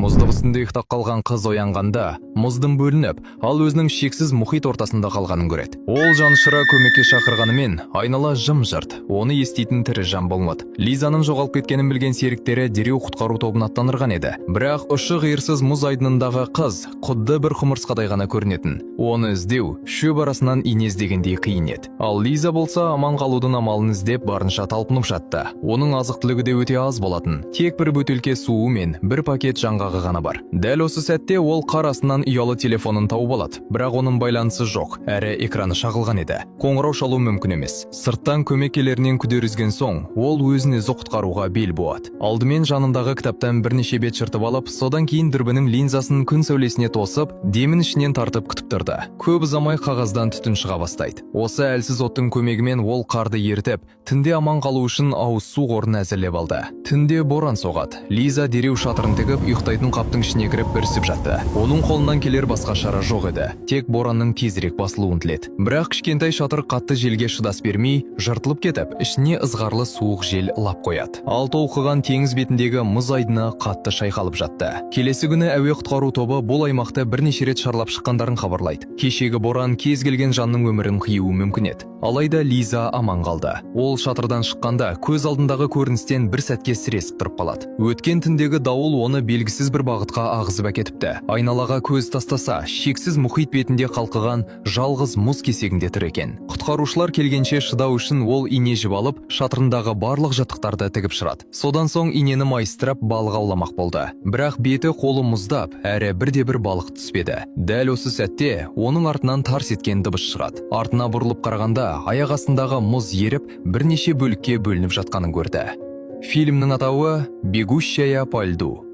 Мұздық үстінде ұйықтап қалған қыз оянғанда, мұздың бөлініп, ал өзінің шексіз мұхит ортасында қалғанын көреді. Ол жаншыра көмекке шақырғанымен, айнала жым-жырт, оны еститін тірі жан болмады. Лизаның жоғалып кеткенін білген серіктері дереу құтқару тобын аттандырған еді. Бірақ ұшы-қиырсыз мұз айдынындағы қыз құдды бір құмырсқадай ғана көрінетін. Оны іздеу шөп арасынан ине іздегендей қиын еді. Ал Лиза болса аман қалудың амалын іздеп барынша талпынып жатты. Оның азық-түлігі де өте аз болатын. Тек бір бөтелке суы мен бір пакет жаңғағы ғана бар. Дәл осы сәтте ол қар астынан ұялы телефонын тауып алады. Бірақ оның байланысы жоқ, әрі экраны шағылған еді. Қоңырау шалу мүмкін емес. Сырттан көмек келерінен күдер үзген соң, ол өзін өзі құтқаруға бел буады. Алдымен жанындағы кітаптан бірнеше бет жыртып алып, содан кейін дүрбінің линзасын күн сәулесіне тосып, демін ішінен тартып күтіп тұрды. Көп ұзамай қағаздан түтін шыға бастайды. Осы әлсіз оттың көмегімен ол қарды ертіп, түнде аман қалу үшін ауыз су қорын әзірлеп алды. Түнде боран соғады. Лиза дереу шатырын тігіп, ұйықтайтын қаптың ішіне кіріп бүрісіп жатты. Оның қолынан келер басқа шара жоқ еді. Тек боранның тезірек басылуын тіледі. Бірақ кішкентай шатыр қатты желге шыдас бермей, жыртылып кетіп, ішіне ызғарлы суық жел лап қояды. Ал толқыған теңіз бетіндегі мұз айдыны қатты шайқалып жатты. Келесі күні әуе құтқару тобы бұл аймақты бірнеше рет шарлап шыққандарын хабарлайды. Кешегі боран кез келген жанның өмірін қиюы мүмкін еді. Алайда Лиза аман қалды. Ол шатырдан шыққанда көз алдындағы көріністен бір сәтке сіресіп тұрып қалады. Өткен түндегі дауыл оны белгісіз бір бағытқа ағызып әкетіпті. Айналаға көз тастаса, шексіз мұхит бетінде қалқыған жалғыз мұз кесегінде тұр екен. Құтқарушылар келгенше шыдау үшін ол ине жіп алып, шатырындағы барлық жаттықтарды тігіп шығарады. Содан соң инені майыстырып балық ауламақ болды. Бірақ беті қолы мұздап, әрі бірде-бір балық түспеді. Дәл осы сәтте оның артынан тарс еткен дыбыс шығады. Артына бұрылып қарағанда, аяқ астындағы мұз еріп, бірнеше бөлікке бөлініп жатқанын көрді. Фильмнің атауы «Бегущая по льду».